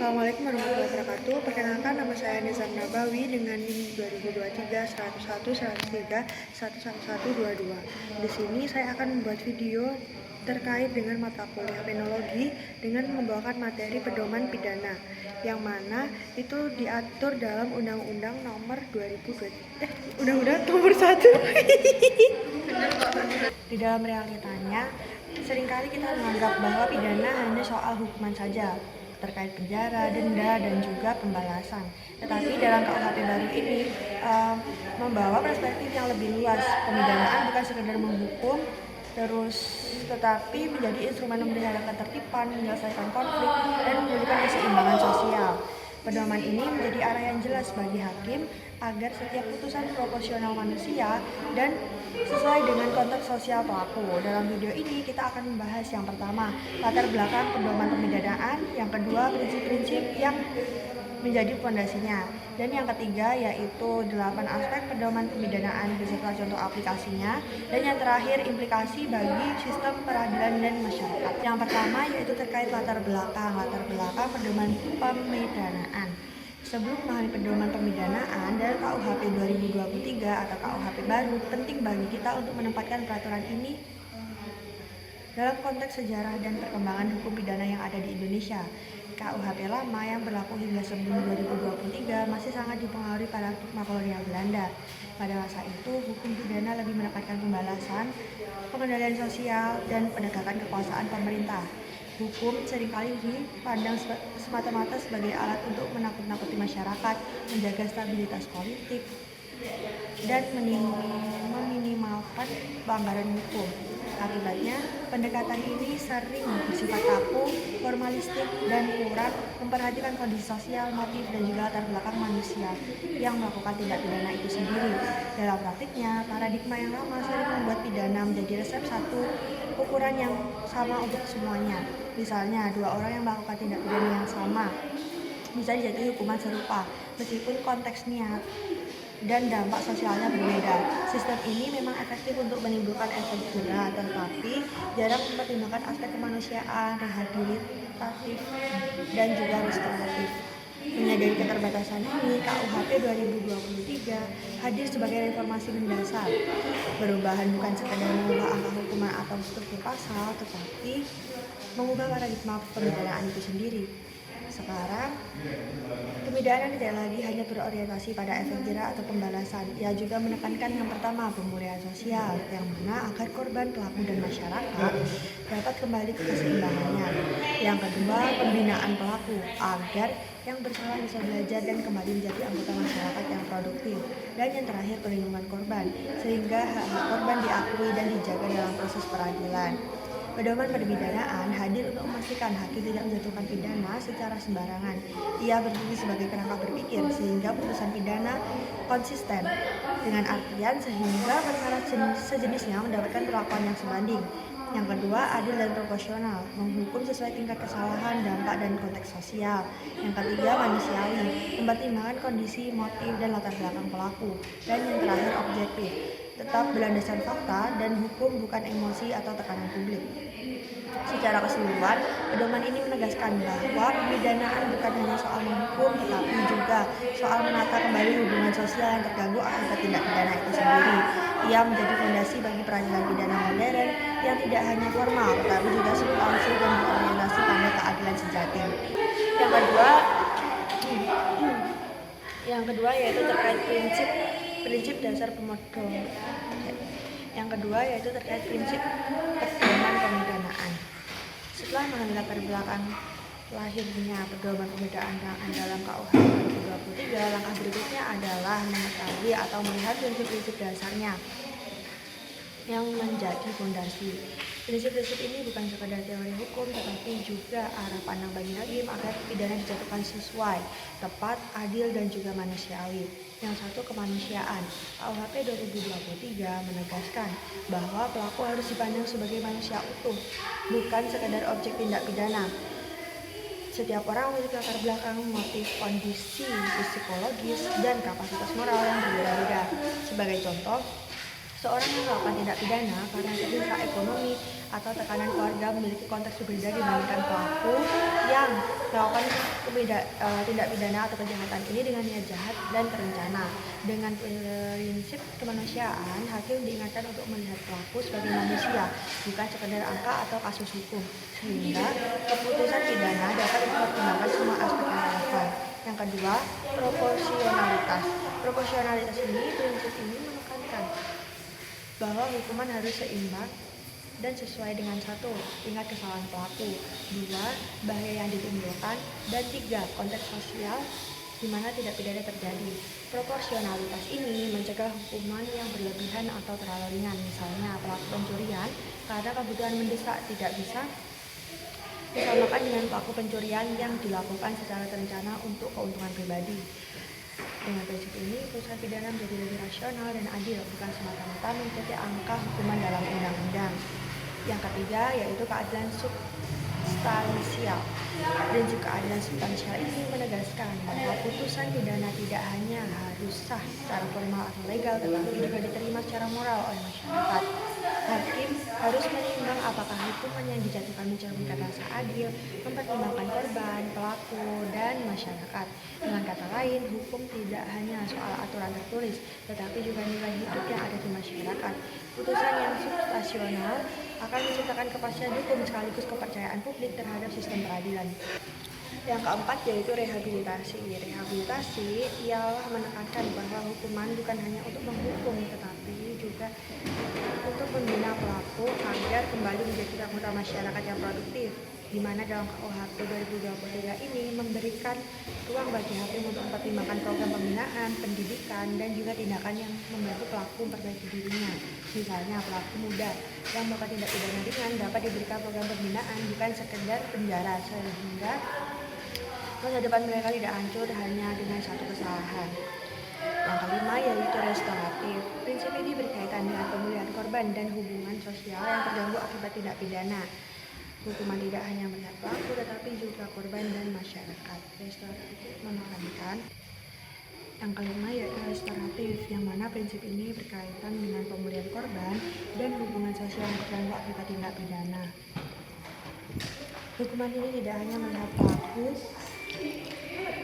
Assalamualaikum warahmatullahi wabarakatuh. Perkenalkan, nama saya Nizam Nabawi dengan NIM 2023 101 103 11122. Di sini saya akan membuat video terkait dengan mata kuliah penologi dengan membawakan materi pedoman pidana, yang mana itu diatur dalam Undang-Undang nomor 2020 Undang-Undang nomor 1. Di dalam realitanya, seringkali kita menganggap bahwa pidana hanya soal hukuman saja, terkait penjara, denda, dan juga pembalasan. Tetapi dalam KUHP baru ini membawa perspektif yang lebih luas. Pemidanaan bukan sekedar menghukum, tetapi menjadi instrumen memelihara ketertiban, menyelesaikan konflik, dan memulihkan keseimbangan sosial. Pedoman ini menjadi arah yang jelas bagi hakim agar setiap putusan proporsional manusia dan sesuai dengan konteks sosial pelaku. Dalam video ini kita akan membahas yang pertama, latar belakang pedoman pemidanaan, yang kedua, prinsip-prinsip yang menjadi fondasinya, dan yang ketiga yaitu 8 aspek pedoman pemidanaan beserta contoh aplikasinya, dan yang terakhir implikasi bagi sistem peradilan dan masyarakat. Yang pertama yaitu terkait latar belakang pedoman pemidanaan. Sebelum memahami pedoman pemidanaan dari KUHP 2023 atau KUHP baru, penting bagi kita untuk menempatkan peraturan ini dalam konteks sejarah dan perkembangan hukum pidana yang ada di Indonesia. KUHP lama yang berlaku hingga sebelum 2023 masih sangat dipengaruhi paradigma kolonial Belanda. Pada masa itu, hukum pidana lebih menekankan pembalasan, pengendalian sosial, dan penegakan kekuasaan pemerintah. Hukum seringkali dipandang semata-mata sebagai alat untuk menakut-nakuti masyarakat, menjaga stabilitas politik, dan meminimalkan pelanggaran hukum. Akibatnya, pendekatan ini sering bersifat kaku, formalistik, dan kurang memperhatikan kondisi sosial, motif, dan juga latar belakang manusia yang melakukan tindak pidana itu sendiri. Dalam praktiknya, paradigma yang lama sering membuat pidana menjadi resep satu ukuran yang sama untuk semuanya. Misalnya, dua orang yang melakukan tindak pidana yang sama bisa dijatuhi hukuman serupa, meskipun konteks niat dan dampak sosialnya berbeda. Sistem ini memang efektif untuk menimbulkan efek jerah, tetapi jarang mempertimbangkan aspek kemanusiaan, rehabilitatif, dan juga restoratif. Menyadari keterbatasan ini, KUHP 2023 hadir sebagai reformasi mendasar. Perubahan bukan sekadar mengubah angka hukuman atau struktur pasal, tetapi mengubah paradigma pemidanaan itu sendiri. Sekarang, pemidanaan tidak lagi hanya berorientasi pada efek jerah atau pembalasan. Ia juga menekankan yang pertama, pemulihan sosial, yang mana agar korban, pelaku, dan masyarakat dapat kembali ke keseimbangannya. Yang kedua, pembinaan pelaku, agar yang bersalah bisa belajar dan kembali menjadi anggota masyarakat yang produktif. Dan yang terakhir, perlindungan korban, sehingga hak-hak korban diakui dan dijaga dalam proses peradilan. Pedoman pemidanaan hadir untuk memastikan hakim tidak menjatuhkan pidana secara sembarangan. Ia berfungsi sebagai kerangka berpikir sehingga putusan pidana konsisten, dengan artian sehingga perkara sejenisnya mendapatkan perlakuan yang sebanding. Yang kedua, adil dan proporsional, menghukum sesuai tingkat kesalahan, dampak, dan konteks sosial. Yang ketiga, manusiawi, mempertimbangkan kondisi, motif, dan latar belakang pelaku. Dan yang terakhir, objektif, tetap berlandaskan fakta dan hukum, bukan emosi atau tekanan publik. Secara keseluruhan, pedoman ini menegaskan bahwa pemidanaan bukan hanya soal menghukum, tetapi juga soal menata kembali hubungan sosial yang terganggu akibat tindak pidana itu sendiri. Ia menjadi fondasi bagi peradilan pidana modern yang tidak hanya formal, tetapi juga substansi dan berorientasi pada keadilan sejati. Yang kedua yaitu terkait prinsip dasar pedoman. Yang kedua yaitu terkait prinsip pedoman pemidanaan. Setelah mengenai latar belakang lahirnya pedoman pemidanaan dalam KUHP 2023, langkah berikutnya adalah mengetahui atau melihat prinsip-prinsip dasarnya yang menjadi fondasi. Prinsip-prinsip ini bukan sekadar teori hukum, tetapi juga arah pandang bagi hakim agar pidana dijatuhkan sesuai, tepat, adil, dan juga manusiawi. Yang satu, kemanusiaan. KUHP 2023 menegaskan bahwa pelaku harus dipandang sebagai manusia utuh, bukan sekadar objek tindak pidana. Setiap orang memiliki latar belakang, motif, kondisi psikologis, dan kapasitas moral yang berbeda-beda. Sebagai contoh, seorang yang melakukan tindak pidana karena terdesak ekonomi atau tekanan keluarga memiliki konteks berbeda dibandingkan pelaku yang melakukan tindak pidana atau kejahatan ini dengan niat jahat dan terencana. Dengan prinsip kemanusiaan, hakim diingatkan untuk melihat pelaku sebagai manusia, bukan sekedar angka atau kasus hukum, sehingga keputusan pidana dapat mempertimbangkan semua aspek yang relevan. Yang kedua, proporsionalitas. Proporsionalitas prinsip ini menekankan bahwa hukuman harus seimbang dan sesuai dengan satu, tingkat kesalahan pelaku, dua, bahaya yang ditimbulkan, dan tiga, konteks sosial di mana tindak pidana terjadi. Proporsionalitas ini mencegah hukuman yang berlebihan atau terlalu ringan. Misalnya pelaku pencurian karena kebutuhan mendesak tidak bisa disamakan dengan pelaku pencurian yang dilakukan secara terencana untuk keuntungan pribadi. Dengan prinsip ini, putusan pidana menjadi lebih rasional dan adil, bukan semata-mata mengikuti angka hukuman dalam undang-undang. Yang ketiga yaitu keadilan substansial. Prinsip keadilan substansial ini menegaskan bahwa putusan pidana tidak hanya harus sah secara formal atau legal, tetapi juga diterima secara moral oleh masyarakat. Hakim harus menimbang apakah hukuman yang dijatuhkan mencerminkan rasa adil, mempertimbangkan korban, pelaku, dan masyarakat. Dengan kata lain, hukum tidak hanya soal aturan tertulis, tetapi juga nilai hidup yang ada di masyarakat. Putusan yang substansional akan menciptakan kepastian hukum sekaligus kepercayaan publik terhadap sistem peradilan. Yang keempat yaitu rehabilitasi. Rehabilitasi ialah menekankan bahwa hukuman bukan hanya untuk menghukum, tetapi juga untuk membina pelaku agar kembali menjadi anggota masyarakat yang produktif, di mana dalam KUHP 2023 ini memberikan ruang bagi hakim untuk mempertimbangkan program pembinaan, pendidikan, dan juga tindakan yang membantu pelaku memperbaiki dirinya. Misalnya pelaku muda yang melakukan tindak pidana ringan dapat diberikan program pembinaan, bukan sekedar penjara, sehingga masa depan mereka tidak hancur hanya dengan satu kesalahan. Yang kelima yaitu restoratif. Prinsip ini berkaitan dengan pemulihan korban dan hubungan sosial yang terganggu akibat tindak pidana. Hukuman tidak hanya melihat pelaku tetapi juga korban dan masyarakat. Restoratif menekankan yang kelima yaitu restoratif, yang mana prinsip ini berkaitan dengan pemulihan korban dan hubungan sosial yang terganggu akibat tindak pidana. Hukuman ini tidak hanya melihat pelaku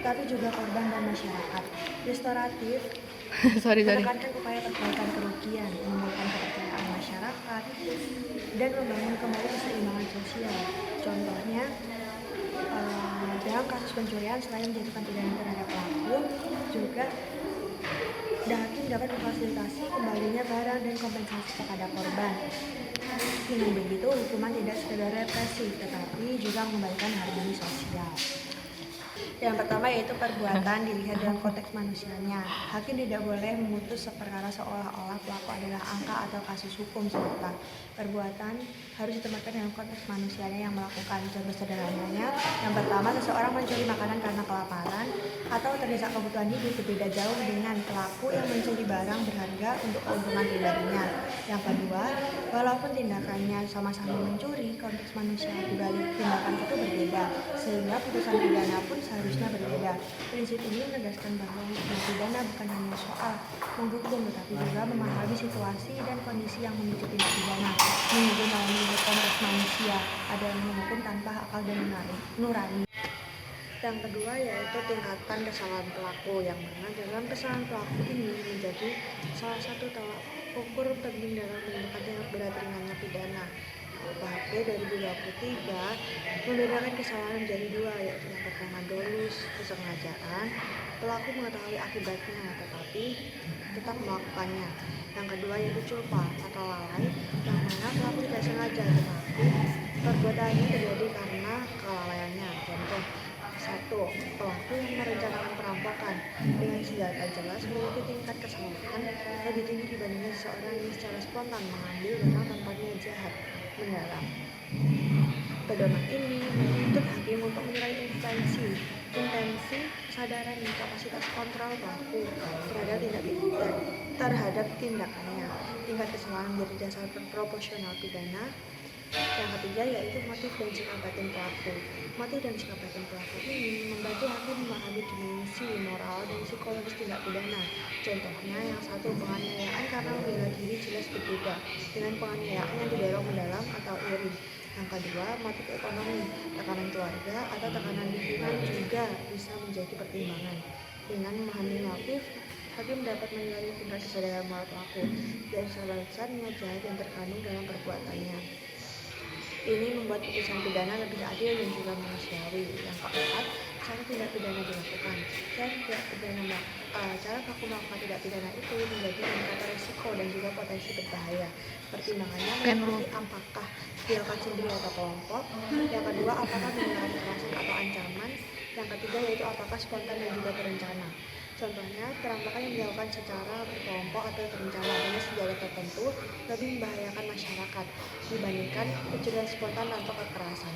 tapi juga korban dan masyarakat. Restoratif menekankan upaya perbaikan kerugian, memulihkan kepercayaan masyarakat, dan membangun kembali keseimbangan sosial. Contohnya, dalam kasus pencurian, selain menjatuhkan pidana terhadap pelaku, juga hakim dapat memfasilitasi kembalinya barang dan kompensasi kepada korban. Dengan begitu, hukuman tidak sekedar represif, tetapi juga mengembalikan harmoni sosial. Yang pertama yaitu perbuatan dilihat dalam konteks manusianya. Hakim tidak boleh memutus seperkara seolah-olah pelaku adalah angka atau kasus hukum semata. Perbuatan harus ditempatkan dalam konteks manusianya yang melakukan. Contoh sederhananya, yang pertama, seseorang mencuri makanan karena kelaparan atau terdesak kebutuhan hidup, berbeda jauh dengan pelaku yang mencuri barang berharga untuk keuntungan pribadinya. Yang kedua, walaupun tindakannya sama-sama mencuri, konteks manusia di balik tindakan itu berbeda, sehingga putusan pidana pun seharusnya berbeda. Prinsip ini menegaskan bahwa hukuman pidana bukan hanya soal menghukum, tetapi juga memahami situasi dan kondisi yang memicu tindak pidana, menyebut melalui konteks manusia, ada yang menghukum tanpa akal dan nurani. Yang kedua yaitu tingkatan kesalahan pelaku, yang mana dalam kesalahan pelaku ini menjadi salah satu tolak ukur penting dalam menentukan tingkat berat ringannya pidana. KUHP 2023 membedakan kesalahan menjadi dua, yaitu yang pertama dolus, kesengajaan, pelaku mengetahui akibatnya tetapi tetap melakukannya. Yang kedua yaitu culpa atau lalai, yang mana pelaku tidak sengaja tetapi perbuatan ini terjadi karena kelalaiannya. Contoh, 1. Pelaku yang merencanakan perampokan dengan senjata jelas memiliki tingkat kesalahan lebih tinggi dibandingkan seseorang yang secara spontan mengambil barang tanpa niat jahat mendalam. Pedoman ini menuntut hakim untuk menilai intensi, kesadaran dan kapasitas kontrol pelaku terhadap tindakannya. Tingkat kesalahan menjadi dasar proporsional pidana. Yang ketiga yaitu motif dan sikap batin pelaku. Motif dan sikap batin pelaku ini membantu hakim memahami dimensi moral dan psikologis tindak pidana. Contohnya, yang satu, penganiayaan karena membela diri jelas berbeda dengan penganiayaan yang didorong mendalam atau iri. Yang kedua, motif ekonomi, tekanan keluarga atau tekanan lingkungan juga bisa menjadi pertimbangan. Dengan memahami motif, hakim dapat menilai tingkat kesadaran moral pelaku dan seberapa besar niat jahat yang terkandung dalam perbuatannya. Ini membuat putusan pidana lebih adil dan juga manusiawi. Yang keempat, cara tindak pidana dilakukan. Cara pelaku melakukan tindak pidana itu menjadi indikator risiko dan juga potensi berbahaya. Pertimbangannya meliputi apakah dilakukan sendiri atau kelompok. Yang kedua, apakah menggunakan kekerasan atau ancaman. Yang ketiga yaitu apakah spontan dan juga berencana. Contohnya, perampokan yang dilakukan secara berkelompok atau terencana dengan senjata tertentu lebih membahayakan masyarakat dibandingkan pencurian spontan tanpa kekerasan.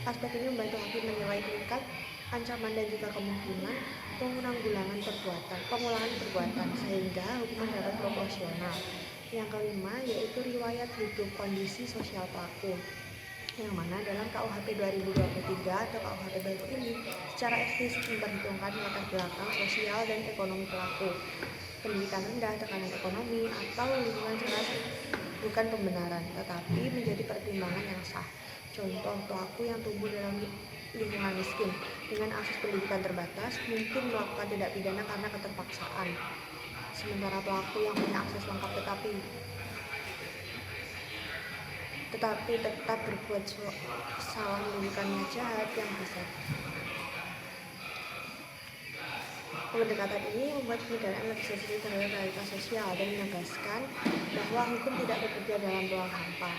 Aspek ini membantu hakim menilai tingkat ancaman dan juga kemungkinan pengulangan perbuatan sehingga hukuman dapat proporsional. Yang kelima yaitu riwayat hidup kondisi sosial pelaku, yang mana dalam KUHP 2023 atau KUHP baru ini secara eksplisit memperhitungkan latar belakang sosial dan ekonomi pelaku. Pendidikan rendah, tekanan ekonomi, atau lingkungan keras bukan pembenaran, tetapi menjadi pertimbangan yang sah. Contoh, pelaku yang tumbuh dalam lingkungan miskin dengan akses pendidikan terbatas mungkin melakukan tindak pidana karena keterpaksaan. Sementara pelaku yang punya akses lengkap tetapi tetap berbuat salah menimbulkan niat jahat yang besar. Pendekatan ini membuat pemidanaan lebih sensitif terhadap realitas sosial dan menegaskan bahwa hukum tidak bekerja dalam ruang hampa.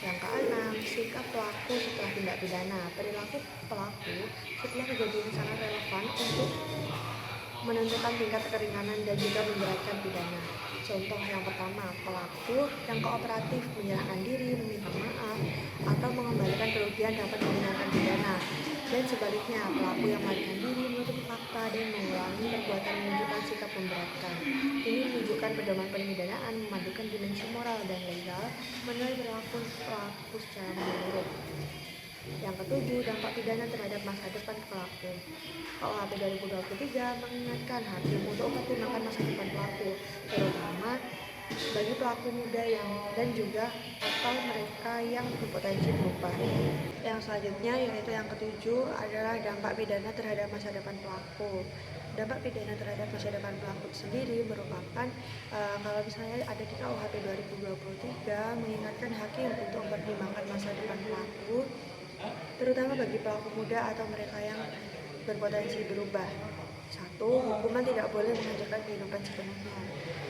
Yang keenam, sikap pelaku setelah tindak pidana. Perilaku pelaku setelah kejadian sangat relevan untuk menentukan tingkat keringanan dan juga memberatkan pidana. Contoh yang pertama, pelaku yang kooperatif menyerahkan diri, meminta maaf, atau mengembalikan kerugian dapat meringankan pidana. Dan sebaliknya, pelaku yang melarikan diri, menutupi fakta, dan mengulangi perbuatan menunjukkan sikap memberatkan. Ini menunjukkan pedoman pemidanaan memadukan dimensi moral dan legal, menilai perilaku pelaku secara menyeluruh. Yang ketujuh, dampak pidana terhadap masa depan pelaku. KUHP 2023 mengingatkan hakim untuk mempertimbangkan masa depan pelaku, terutama bagi pelaku muda dan juga atau mereka yang berpotensi berubah. Yang selanjutnya yaitu yang ketujuh adalah dampak pidana terhadap masa depan pelaku. Dampak pidana terhadap masa depan pelaku sendiri merupakan kalau misalnya ada di KUHP 2023 mengingatkan hakim untuk mempertimbangkan masa depan pelaku, terutama bagi pelaku muda atau mereka yang berpotensi berubah. 1. Hukuman tidak boleh menghancurkan kehidupan sepenuhnya.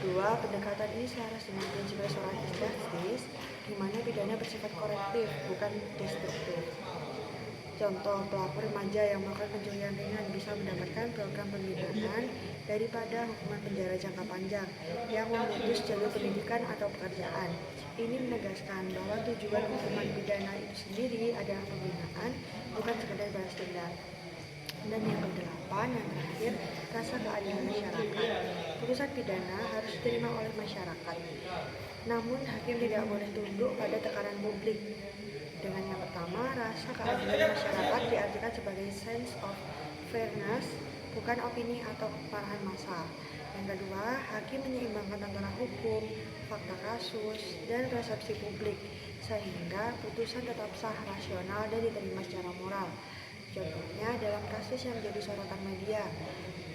2. Pendekatan ini selaras dengan prinsip restoratif justice, di mana pidana bersifat korektif, bukan destruktif. Contoh, pelaku remaja yang melakukan pencurian ringan bisa mendapatkan program pembinaan daripada hukuman penjara jangka panjang yang memutus jalur pendidikan atau pekerjaan. Ini menegaskan bahwa tujuan hukuman pidana itu sendiri adalah pembinaan, bukan sekedar balas dendam. Dan yang kedelapan, yang terakhir, rasa keadilan masyarakat. Putusan pidana harus diterima oleh masyarakat. Namun, hakim tidak boleh tunduk pada tekanan publik. Dengan yang pertama, rasa keadilan masyarakat diartikan sebagai sense of fairness, bukan opini atau keparahan massa. Yang kedua, hakim menyeimbangkan antara hukum, fakta kasus, dan persepsi publik, sehingga putusan tetap sah, rasional, dan diterima secara moral. Contohnya dalam kasus yang menjadi sorotan media,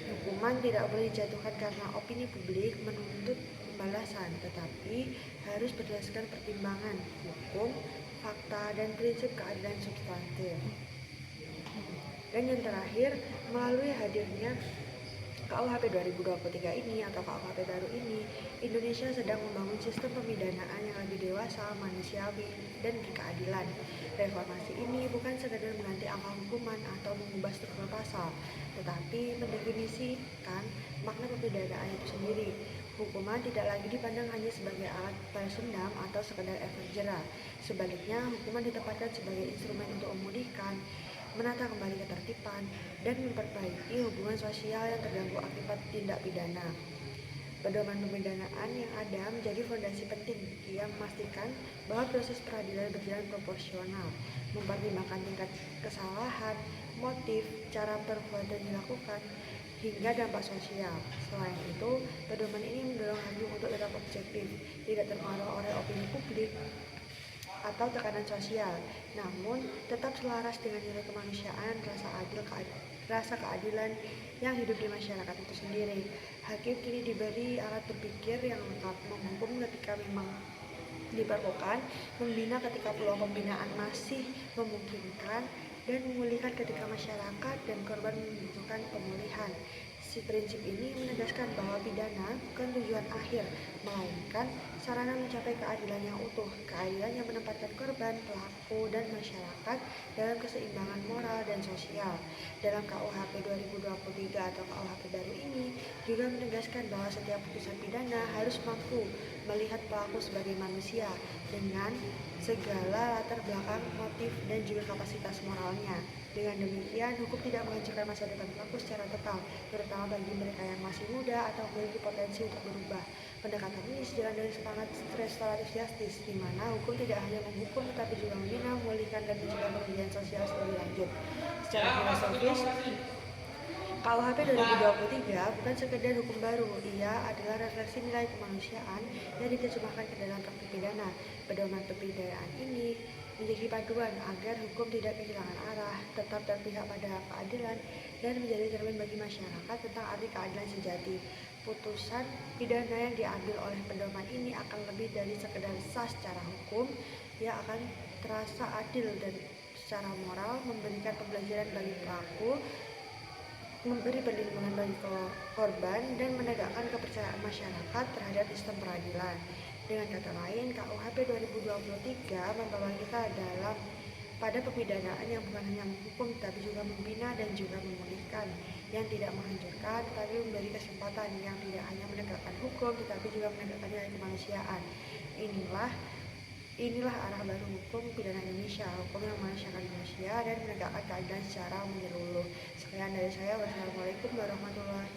hukuman tidak boleh dijatuhkan karena opini publik menuntut pembalasan, tetapi harus berdasarkan pertimbangan hukum, fakta, dan prinsip keadilan substantif. Dan yang terakhir, melalui hadirnya KUHP 2023 ini atau KUHP baru ini, Indonesia sedang membangun sistem pemidanaan yang lebih dewasa, manusiawi, dan berkeadilan. Reformasi ini bukan sekadar mengganti angka hukuman atau mengubah struktur pasal, tetapi mendefinisikan makna pemidanaan itu sendiri. Hukuman tidak lagi dipandang hanya sebagai alat balas dendam atau sekadar efek jera. Sebaliknya, hukuman ditempatkan sebagai instrumen untuk memulihkan, menata kembali ketertiban, dan memperbaiki hubungan sosial yang terganggu akibat tindak pidana. Pedoman pemidanaan yang ada menjadi fondasi penting yang memastikan bahwa proses peradilan berjalan proporsional, mempertimbangkan tingkat kesalahan, motif, cara perbuatan dilakukan, hingga dampak sosial. Selain itu, pedoman ini mendorong hakim untuk tetap objektif, tidak terpengaruh oleh opini publik, atau tekanan sosial, namun tetap selaras dengan nilai kemanusiaan, rasa keadilan yang hidup di masyarakat itu sendiri. Hakim kini diberi alat berpikir yang lengkap, menghukum ketika memang diperlukan, membina ketika peluang pembinaan masih memungkinkan, dan memulihkan ketika masyarakat dan korban membutuhkan pemulihan. Si prinsip ini menegaskan bahwa pidana bukan tujuan akhir, melainkan sarana mencapai keadilan yang utuh, keadilan yang menempatkan korban, pelaku, dan masyarakat dalam keseimbangan moral dan sosial. Dalam KUHP 2023 atau KUHP baru ini juga menegaskan bahwa setiap putusan pidana harus mampu melihat pelaku sebagai manusia dengan segala latar belakang, motif, dan juga kapasitas moralnya. Dengan demikian, hukum tidak menghancurkan masa depan pelaku secara total, terutama bagi mereka yang masih muda atau memiliki potensi untuk berubah. Pendekatan ini sejalan dengan semangat restoratif justice, di mana hukum tidak hanya menghukum tetapi juga membina, memulihkan, dan mencegah kerugian sosial lebih lanjut. Secara filosofis, KUHP 2023 bukan sekedar hukum baru, ia adalah refleksi nilai kemanusiaan yang diterjemahkan ke dalam praktik pidana. Pedoman pemidaan ini menjadi panduan agar hukum tidak kehilangan arah, tetap berpihak pada keadilan, dan menjadi cermin bagi masyarakat tentang arti keadilan sejati. Putusan pidana yang diambil oleh pedoman ini akan lebih dari sekedar sah secara hukum, ia akan terasa adil dan secara moral, memberikan pembelajaran bagi pelaku, memberi perlindungan bagi korban, dan menegakkan kepercayaan masyarakat terhadap sistem peradilan. Dengan kata lain, KUHP 2023 membawa kita dalam pada pemidanaan yang bukan hanya menghukum tapi juga membina dan juga memulihkan, yang tidak menghancurkan tetapi memberi kesempatan, yang tidak hanya menegakkan hukum tetapi juga menegakkan nilai kemanusiaan. Inilah arah baru hukum pidana Indonesia, hukum yang memanusiakan manusia dan menegakkan keadilan secara menyeluruh. Sekian dari saya. Wassalamualaikum warahmatullahi